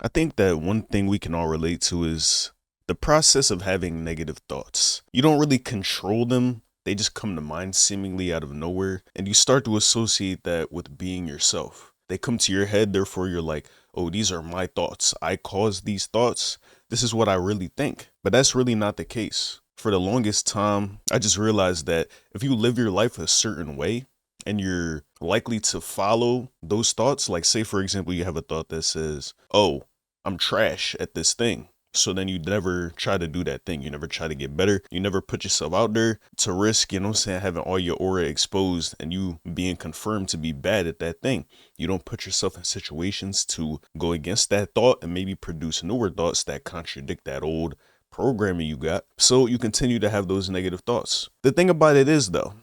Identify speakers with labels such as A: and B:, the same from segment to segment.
A: I think that one thing we can all relate to is the process of having negative thoughts. You don't really control them, they just come to mind seemingly out of nowhere, and you start to associate that with being yourself. They come to your head, therefore, you're like, oh, these are my thoughts. I caused these thoughts. This is what I really think. But that's really not the case. For the longest time, I just realized that if you live your life a certain way, and you're likely to follow those thoughts, like say for example you have a thought that says, oh, I'm trash at this thing. So then you never try to do that thing. You never try to get better. You never put yourself out there to risk, you know what I'm saying, having all your aura exposed and you being confirmed to be bad at that thing. You don't put yourself in situations to go against that thought and maybe produce newer thoughts that contradict that old programming you got. So you continue to have those negative thoughts. The thing about it is though,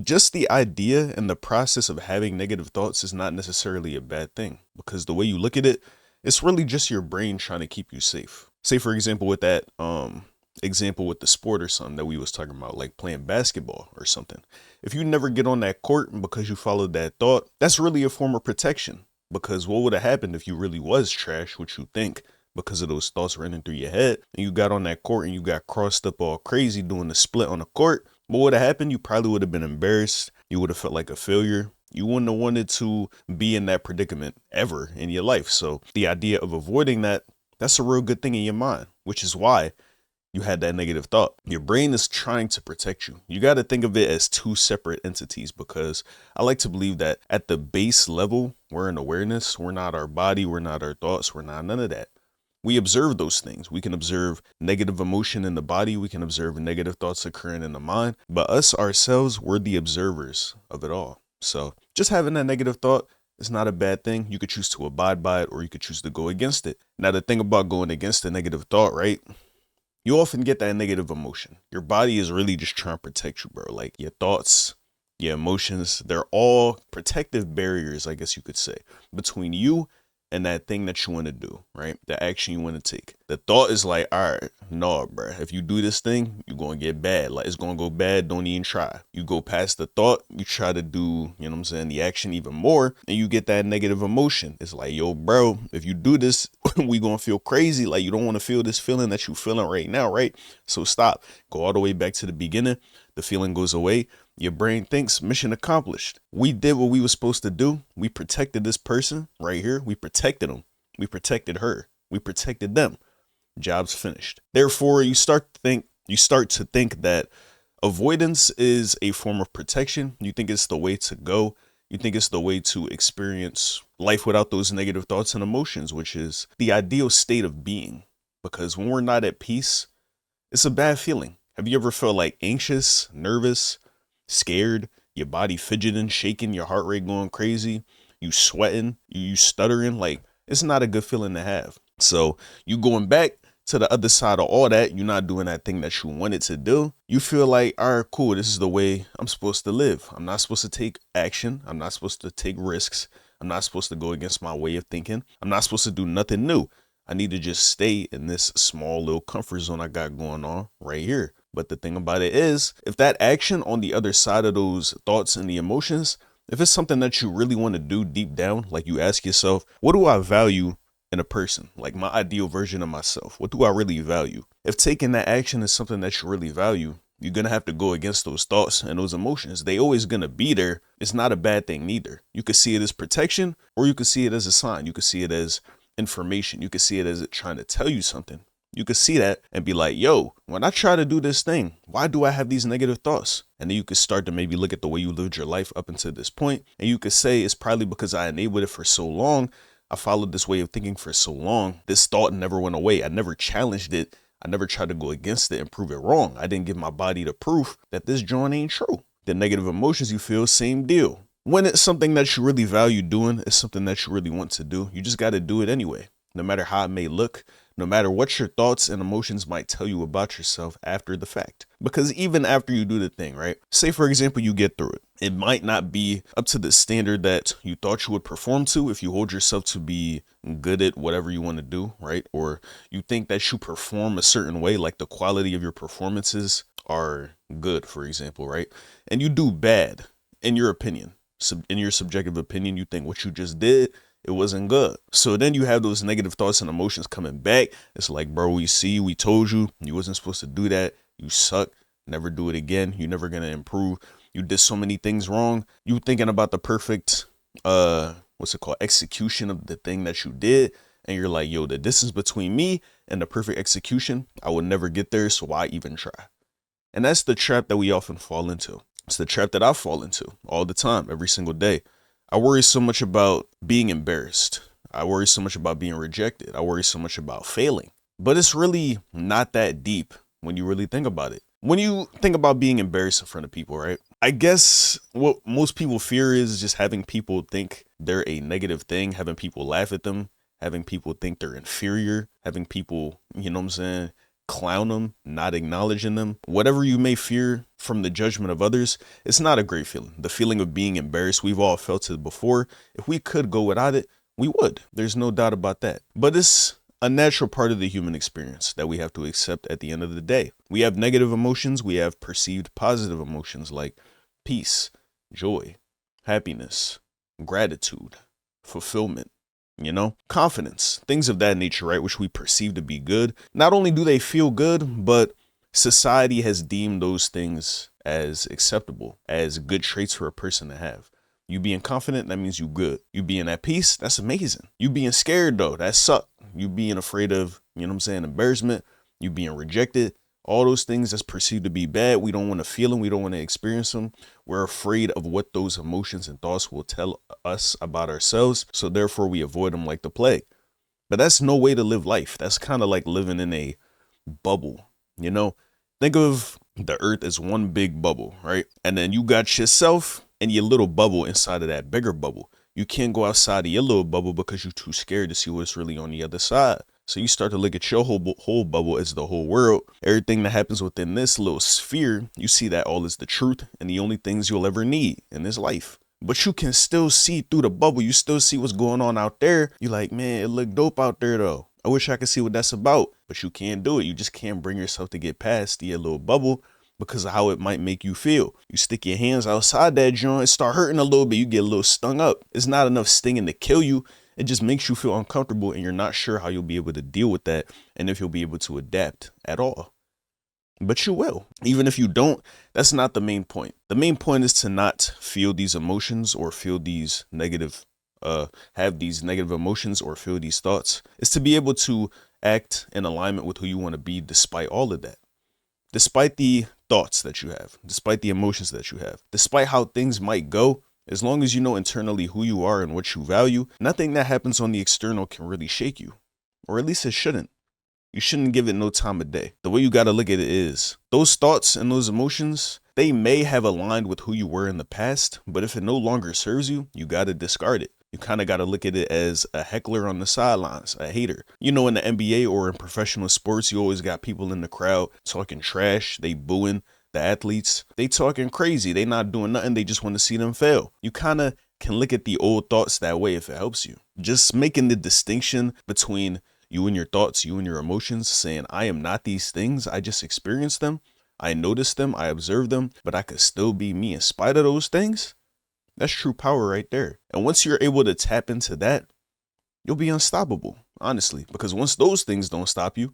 A: just the idea and the process of having negative thoughts is not necessarily a bad thing, because the way you look at it, it's really just your brain trying to keep you safe. Say for example with that example with the sport or something that we was talking about, like playing basketball or something. If you never get on that court because you followed that thought, that's really a form of protection. Because what would have happened if you really was trash, what you think, because of those thoughts running through your head, and you got on that court and you got crossed up all crazy doing the split on the court? What would have happened? You probably would have been embarrassed. You would have felt like a failure. You wouldn't have wanted to be in that predicament ever in your life. So the idea of avoiding that, that's a real good thing in your mind, which is why you had that negative thought. Your brain is trying to protect you. You got to think of it as two separate entities, because I like to believe that at the base level, we're in awareness. We're not our body. We're not our thoughts. We're not none of that. We observe those things. We can observe negative emotion in the body. We can observe negative thoughts occurring in the mind. But us ourselves, we're the observers of it all. So just having that negative thought is not a bad thing. You could choose to abide by it or you could choose to go against it. Now, the thing about going against a negative thought, right? You often get that negative emotion. Your body is really just trying to protect you, bro. Like your thoughts, your emotions, they're all protective barriers, I guess you could say, between you and that thing that you want to do, right? The action you want to take. The thought is like, all right, no, bro. If you do this thing, you're going to get bad. Like it's going to go bad. Don't even try. You go past the thought, you try to do, you know what I'm saying, the action even more, and you get that negative emotion. It's like, yo, bro, if you do this, we going to feel crazy. Like you don't want to feel this feeling that you feeling right now, right? So stop. Go all the way back to the beginning. The feeling goes away. Your brain thinks mission accomplished. We did what we were supposed to do. We protected this person right here. We protected them. We protected her. We protected them. Job's finished. Therefore, you start to think that avoidance is a form of protection. You think it's the way to go. You think it's the way to experience life without those negative thoughts and emotions, which is the ideal state of being. Because when we're not at peace, it's a bad feeling. Have you ever felt like anxious, nervous, scared, your body fidgeting, shaking, your heart rate going crazy, you sweating, you stuttering? Like it's not a good feeling to have. So you going back to the other side of all that, you're not doing that thing that you wanted to do. You feel like, all right, cool, this is the way I'm supposed to live. I'm not supposed to take action. I'm not supposed to take risks. I'm not supposed to go against my way of thinking. I'm not supposed to do nothing new. I need to just stay in this small little comfort zone I got going on right here. But the thing about it is, if that action on the other side of those thoughts and the emotions, if it's something that you really want to do deep down, like you ask yourself, what do I value in a person? Like my ideal version of myself, what do I really value? If taking that action is something that you really value, you're going to have to go against those thoughts and those emotions. They always going to be there. It's not a bad thing neither. You could see it as protection, or you could see it as a sign. You could see it as information. You could see it as it trying to tell you something. You could see that and be like, yo, when I try to do this thing, why do I have these negative thoughts? And then you could start to maybe look at the way you lived your life up until this point, and you could say it's probably because I enabled it for so long. I followed this way of thinking for so long. This thought never went away. I never challenged it. I never tried to go against it and prove it wrong. I didn't give my body the proof that this joint ain't true. The negative emotions you feel, same deal. When it's something that you really value doing, it's something that you really want to do, you just got to do it anyway, no matter how it may look, no matter what your thoughts and emotions might tell you about yourself after the fact. Because even after you do the thing, right? Say, for example, you get through it. It might not be up to the standard that you thought you would perform to if you hold yourself to be good at whatever you want to do, right? Or you think that you perform a certain way, like the quality of your performances are good, for example, right? And you do bad, in your opinion. In your subjective opinion, you think what you just did It wasn't good. So then you have those negative thoughts and emotions coming back. It's like, bro, we told you, you wasn't supposed to do that. You suck. Never do it again. You're never going to improve. You did so many things wrong. You thinking about the perfect, execution of the thing that you did. And you're like, yo, the distance between me and the perfect execution, I would never get there. So why even try? And that's the trap that we often fall into. It's the trap that I fall into all the time, every single day. I worry so much about being embarrassed. I worry so much about being rejected. I worry so much about failing. But it's really not that deep when you really think about it. When you think about being embarrassed in front of people, right? I guess what most people fear is just having people think they're a negative thing, having people laugh at them, having people think they're inferior, having people, clown them, not acknowledging them. Whatever you may fear from the judgment of others, it's not a great feeling. The feeling of being embarrassed, we've all felt it before. If we could go without it, we would. There's no doubt about that. But it's a natural part of the human experience that we have to accept at the end of the day. We have negative emotions. We have perceived positive emotions like peace, joy, happiness, gratitude, fulfillment, confidence, things of that nature, right? Which we perceive to be good. Not only do they feel good, but society has deemed those things as acceptable, as good traits for a person to have. You being confident, that means you good. You being at peace, that's amazing. You being scared though, that suck. You being afraid of, embarrassment, you being rejected, all those things that's perceived to be bad. We don't want to feel them. We don't want to experience them. We're afraid of what those emotions and thoughts will tell us about ourselves. So therefore we avoid them like the plague. But that's no way to live life. That's kind of like living in a bubble, Think of the earth as one big bubble, right? And then you got yourself and your little bubble inside of that bigger bubble. You can't go outside of your little bubble because you're too scared to see what's really on the other side. So you start to look at your whole bubble as the whole world. Everything that happens within this little sphere, you see that all is the truth and the only things you'll ever need in this life. But you can still see through the bubble. You still see what's going on out there. You're like, man, it look dope out there though. I wish I could see what that's about. But you can't do it. You just can't bring yourself to get past your little bubble because of how it might make you feel. You stick your hands outside that joint, start hurting a little bit, you get a little stung up. It's not enough stinging to kill you. It just makes you feel uncomfortable and you're not sure how you'll be able to deal with that and if you'll be able to adapt at all. But you will. Even if you don't, that's not the main point. The main point is to not feel these emotions or feel these negative, have these negative emotions or feel these thoughts. It's to be able to act in alignment with who you want to be despite all of that. Despite the thoughts that you have, despite the emotions that you have, despite how things might go, as long as you know internally who you are and what you value, nothing that happens on the external can really shake you, or at least it shouldn't. You shouldn't give it no time of day. The way you got to look at it is those thoughts and those emotions, they may have aligned with who you were in the past, but if it no longer serves you, you got to discard it. You kind of got to look at it as a heckler on the sidelines, a hater. In the NBA or in professional sports, you always got people in the crowd talking trash, they booing the athletes. They talking crazy. They not doing nothing. They just want to see them fail. You kind of can look at the old thoughts that way if it helps you. Just making the distinction between you and your thoughts, you and your emotions, saying, I am not these things. I just experienced them. I noticed them. I observed them, but I could still be me in spite of those things. That's true power right there. And once you're able to tap into that, you'll be unstoppable, honestly, because once those things don't stop you,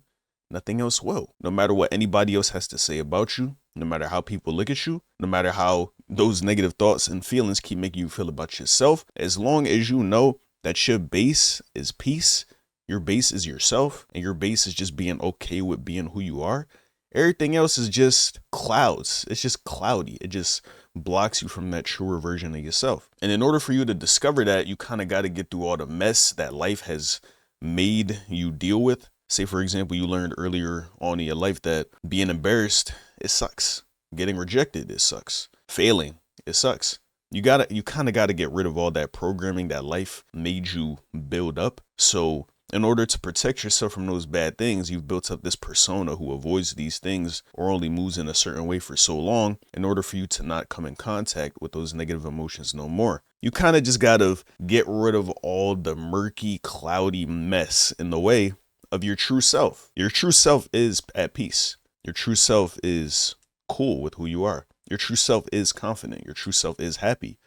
A: nothing else will. No matter what anybody else has to say about you, no matter how people look at you, no matter how those negative thoughts and feelings keep making you feel about yourself, as long as you know that your base is peace, your base is yourself, and your base is just being okay with being who you are, everything else is just clouds. It's just cloudy. It just blocks you from that truer version of yourself. And in order for you to discover that, you kind of got to get through all the mess that life has made you deal with. Say, for example, you learned earlier on in your life that being embarrassed, it sucks. Getting rejected, it sucks. Failing, it sucks. You kind of got to get rid of all that programming that life made you build up. So in order to protect yourself from those bad things, you've built up this persona who avoids these things or only moves in a certain way for so long in order for you to not come in contact with those negative emotions no more. You kind of just got to get rid of all the murky, cloudy mess in the way of your true self. Your true self is at peace. Your true self is cool with who you are. Your true self is confident. Your true self is happy.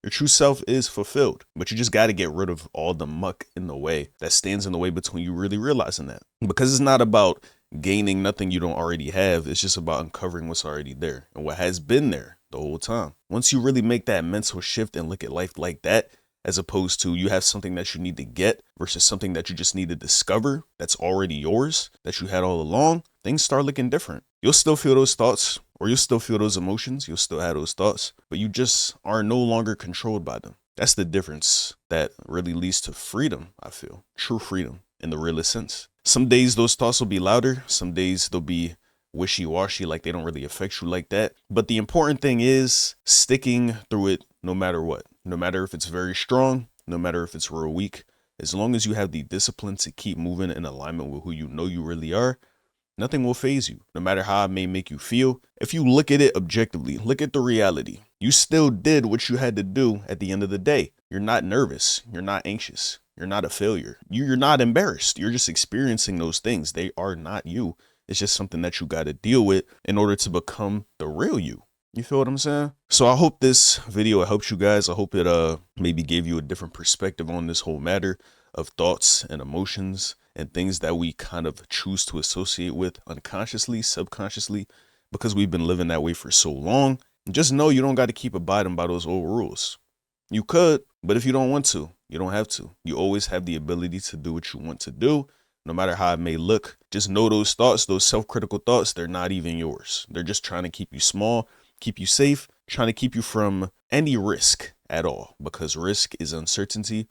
A: Your true self is fulfilled, but you just got to get rid of all the muck in the way that stands in the way between you really realizing that. Because it's not about gaining nothing you don't already have. It's just about uncovering what's already there and what has been there the whole time. Once you really make that mental shift and look at life like that, as opposed to you have something that you need to get versus something that you just need to discover that's already yours, that you had all along, things start looking different. You'll still feel those thoughts, or you'll still feel those emotions. You'll still have those thoughts, but you just are no longer controlled by them. That's the difference that really leads to freedom, I feel. True freedom in the realest sense. Some days those thoughts will be louder. Some days they'll be wishy-washy, like they don't really affect you like that. But the important thing is sticking through it no matter what. No matter if it's very strong, no matter if it's real weak, as long as you have the discipline to keep moving in alignment with who you know you really are, nothing will faze you, no matter how it may make you feel. If you look at it objectively, look at the reality. You still did what you had to do at the end of the day. You're not nervous. You're not anxious. You're not a failure. You're not embarrassed. You're just experiencing those things. They are not you. It's just something that you got to deal with in order to become the real you. You feel what I'm saying? So I hope this video helps you guys. I hope it maybe gave you a different perspective on this whole matter of thoughts and emotions and things that we kind of choose to associate with unconsciously, subconsciously, because we've been living that way for so long. Just know you don't got to keep abiding by those old rules. You could, but if you don't want to, you don't have to. You always have the ability to do what you want to do, no matter how it may look. Just know those thoughts, those self-critical thoughts, they're not even yours. They're just trying to keep you small, keep you safe, trying to keep you from any risk at all, because risk is uncertainty.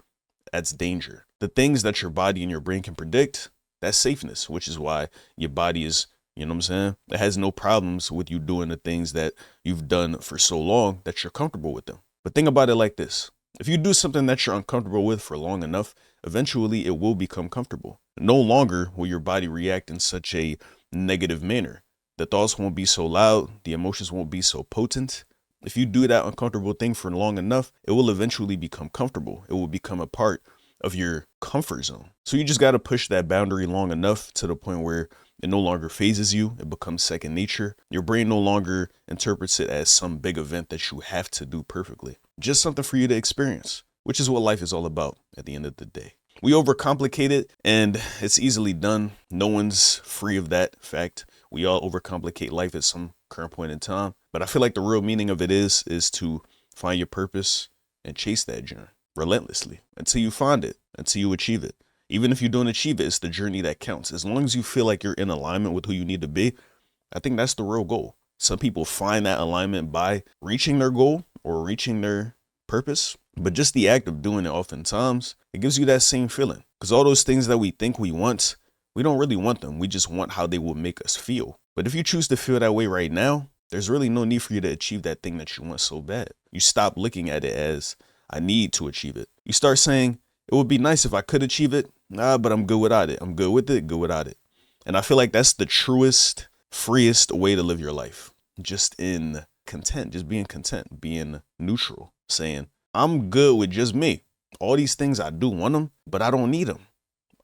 A: That's danger. The things that your body and your brain can predict, that's safeness, which is why your body is, you know what I'm saying? It has no problems with you doing the things that you've done for so long that you're comfortable with them. But think about it like this. If you do something that you're uncomfortable with for long enough, eventually it will become comfortable. No longer will your body react in such a negative manner. The thoughts won't be so loud. The emotions won't be so potent. If you do that uncomfortable thing for long enough, it will eventually become comfortable. It will become a part of your comfort zone. So you just got to push that boundary long enough to the point where it no longer phases you. It becomes second nature. Your brain no longer interprets it as some big event that you have to do perfectly. Just something for you to experience, which is what life is all about at the end of the day. We overcomplicate it and it's easily done. No one's free of that fact. We all overcomplicate life at some current point in time. But I feel like the real meaning of it is to find your purpose and chase that journey relentlessly until you find it, until you achieve it. Even if you don't achieve it, it's the journey that counts. As long as you feel like you're in alignment with who you need to be, I think that's the real goal. Some people find that alignment by reaching their goal or reaching their purpose. But just the act of doing it oftentimes, it gives you that same feeling. Because all those things that we think we want, we don't really want them. We just want how they will make us feel. But if you choose to feel that way right now, there's really no need for you to achieve that thing that you want so bad. You stop looking at it as, I need to achieve it. You start saying, it would be nice if I could achieve it. Nah, but I'm good without it. I'm good with it, good without it. And I feel like that's the truest, freest way to live your life. Just in content, just being content, being neutral, saying, I'm good with just me. All these things, I do want them, but I don't need them.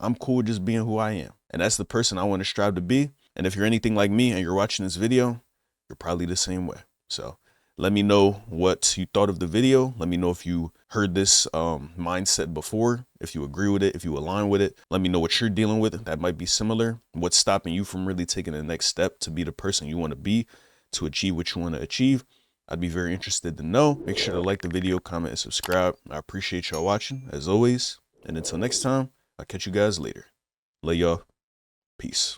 A: I'm cool with just being who I am. And that's the person I want to strive to be. And if you're anything like me and you're watching this video, you're probably the same way. So let me know what you thought of the video. Let me know if you heard this mindset before, if you agree with it, if you align with it. Let me know what you're dealing with that might be similar. What's stopping you from really taking the next step to be the person you want to be, to achieve what you want to achieve. I'd be very interested to know. Make sure to like the video, comment, and subscribe. I appreciate y'all watching, as always. And until next time, I'll catch you guys later. Love y'all. Peace.